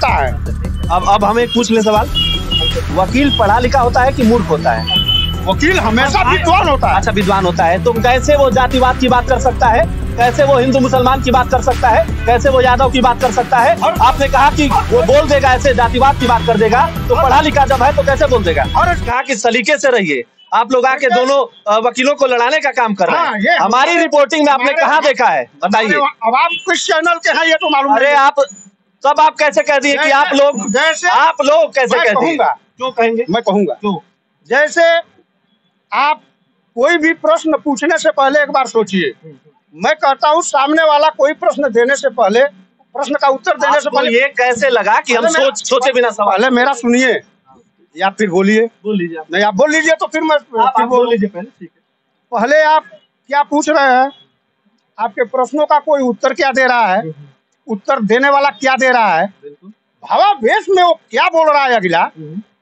अधिवक्ता है। अब हम एक पूछ ले सवाल, वकील पढ़ा लिखा होता है कि मूर्ख होता है? वकील हमेशा विद्वान होता है। अच्छा, विद्वान होता है। तो कैसे वो जातिवाद की बात कर सकता है? कैसे वो हिंदू मुसलमान की बात कर सकता है? कैसे वो यादव की बात कर सकता है? आपने कहा कि वो बोल देगा, ऐसे जातिवाद की बात कर देगा, तो पढ़ा लिखा जब है तो कैसे बोल देगा? और कहा कि सलीके से रहिए। आप लोग आके दोनों वकीलों को लड़ाने का काम कर रहे हैं। हमारी रिपोर्टिंग में आपने कहाँ देखा है, बताइए। अब आप किस चैनल के हैं ये तो मालूम अरे आप तब आप कैसे कह दिए कि आप लोग कैसे कह दिए? क्यों कहेंगे? मैं कहूंगा क्यों। जैसे आप कोई भी प्रश्न पूछने से पहले एक बार सोचिए। मैं कहता हूँ सामने वाला कोई प्रश्न देने से पहले, प्रश्न का उत्तर देने से पहले ये कैसे लगा कि हम सोचे बिना सवाल? पहले मेरा सुनिए या फिर बोलिए। बोल लीजिए। नहीं, आप बोल लीजिए तो फिर मैं बोल लीजिए पहले। ठीक है। पहले आप क्या पूछ रहे हैं, आपके प्रश्नों का कोई उत्तर क्या दे रहा है, उत्तर देने वाला क्या दे रहा है, भावावेश में वो क्या बोल रहा है अगला,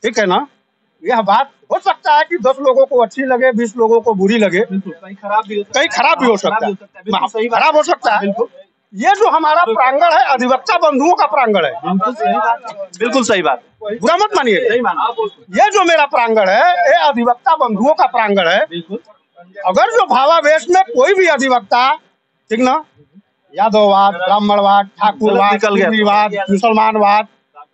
ठीक है ना। यह बात हो सकता है कि 10 लोगों को अच्छी लगे, 20 लोगों को बुरी लगे, कहीं खराब भी हो सकता है, खराब हो सकता है। ये जो हमारा प्रांगण है अधिवक्ता बंधुओं का प्रांगण है। बिल्कुल सही बात, बुरा मत मानिए। ये जो मेरा प्रांगण है ये अधिवक्ता बंधुओं का प्रांगण है। अगर जो भावावेश में कोई भी अधिवक्ता, ठीक ना, यादववाद, ब्राह्मणवाद, ठाकुरवाद, मुसलमानवाद,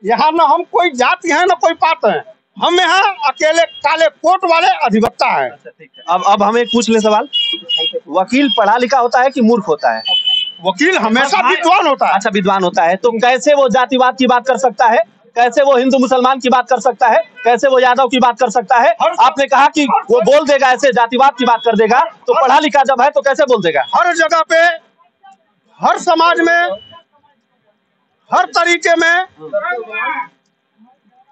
यहाँ न हम कोई जाति है न कोई पात है, हम यहाँ अकेले काले कोट वाले अधिवक्ता हैं। अब हम एक पूछ ले सवाल, वकील पढ़ा लिखा होता है कि मूर्ख होता है? वकील हमेशा विद्वान होता है। अच्छा, विद्वान होता है। तो कैसे वो जातिवाद की बात कर सकता है? कैसे वो हिंदू मुसलमान की बात कर सकता है? कैसे वो यादव की बात कर सकता है? आपने कहा कि वो बोल देगा, ऐसे जातिवाद की बात कर देगा, तो पढ़ा लिखा जब है तो कैसे बोल देगा? हर जगह पे, हर समाज में, हर तरीके में,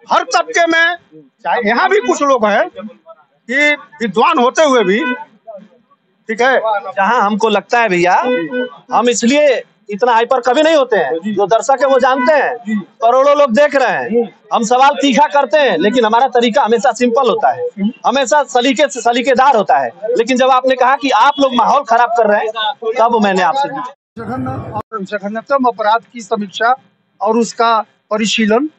हर तबके में, चाहे यहाँ भी कुछ लोग हैं कि विद्वान होते हुए भी, ठीक है, जहाँ हमको लगता है भैया, हम इसलिए इतना हाइपर कभी नहीं होते हैं, जो दर्शक है वो जानते हैं, करोड़ों लोग देख रहे हैं, हम सवाल तीखा करते हैं, लेकिन हमारा तरीका हमेशा सिंपल होता है, हमेशा सलीके से सलीकेदार होता है। लेकिन जब आपने कहा कि आप लोग माहौल खराब कर रहे हैं, तब मैंने आपसे पूछा। जघन्यतम अपराध की समीक्षा और उसका परिशीलन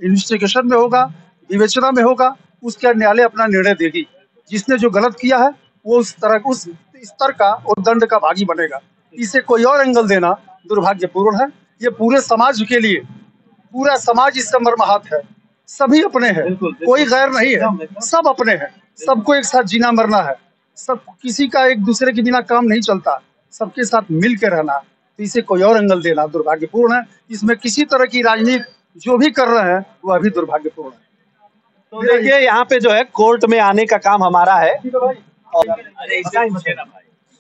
इन्वेस्टिगेशन में होगा, विवेचना में होगा, उसके न्यायालय अपना निर्णय देगी। जिसने जो गलत किया है वो उस स्तर का और दंड का भागी बनेगा। इसे कोई और एंगल देना दुर्भाग्यपूर्ण है। ये पूरे समाज के लिए, पूरा समाज इससे मर्माहत है। सभी अपने हैं, कोई गैर नहीं है, सब अपने हैं। सबको एक साथ जीना मरना है, सब किसी का एक दूसरे के बिना काम नहीं चलता, सबके साथ मिल के रहना। तो इसे कोई और एंगल देना दुर्भाग्यपूर्ण है। इसमें किसी तरह की राजनीति जो भी कर रहे हैं वह भी दुर्भाग्यपूर्ण है। तो देखिए, यहाँ पे जो है कोर्ट में आने का काम हमारा है।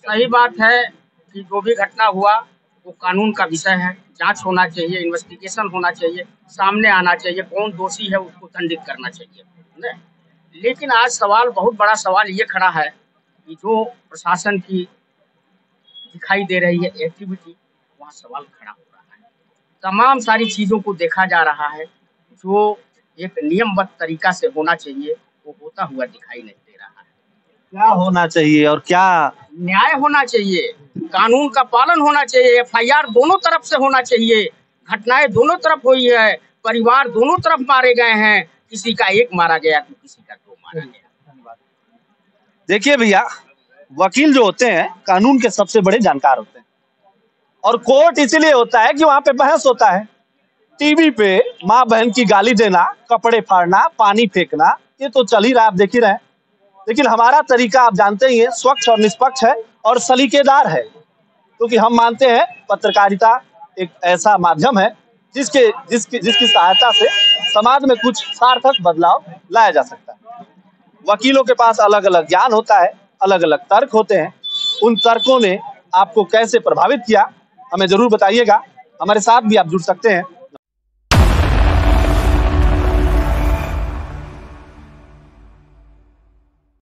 सही बात है कि जो भी घटना हुआ वो कानून का विषय है, जांच होना चाहिए, इन्वेस्टिगेशन होना चाहिए, सामने आना चाहिए, कौन दोषी है उसको दंडित करना चाहिए। लेकिन आज सवाल, बहुत बड़ा सवाल ये खड़ा है कि जो प्रशासन की दिखाई दे रही है एक्टिविटी, वहाँ सवाल खड़ा हो रहा है। तमाम सारी चीज़ों को देखा जा रहा है, जो एक नियमबद्ध तरीका से होना चाहिए वो होता हुआ दिखाई नहीं दे रहा है। क्या होना चाहिए और क्या न्याय होना चाहिए, कानून का पालन होना चाहिए, FIR दोनों तरफ से होना चाहिए। घटनाएं दोनों तरफ हुई है, परिवार दोनों तरफ मारे गए हैं, किसी का एक मारा गया तो किसी का दो मारा गया। देखिए भैया, वकील जो होते हैं कानून के सबसे बड़े जानकार होते हैं, और कोर्ट इसीलिए होता है कि वहां पे बहस होता है। टीवी पे माँ बहन की गाली देना, कपड़े फाड़ना, पानी फेंकना, ये तो चल ही रहा है, आप देख ही रहे हैं। लेकिन हमारा तरीका आप जानते ही हैं, स्वच्छ और निष्पक्ष है और सलीकेदार है, क्योंकि हम मानते हैं पत्रकारिता एक ऐसा माध्यम है जिसकी सहायता से समाज में कुछ सार्थक बदलाव लाया जा सकता है। वकीलों के पास अलग अलग ज्ञान होता है, अलग अलग तर्क होते हैं। उन तर्कों ने आपको कैसे प्रभावित किया, हमें जरूर बताइएगा। हमारे साथ भी आप जुड़ सकते हैं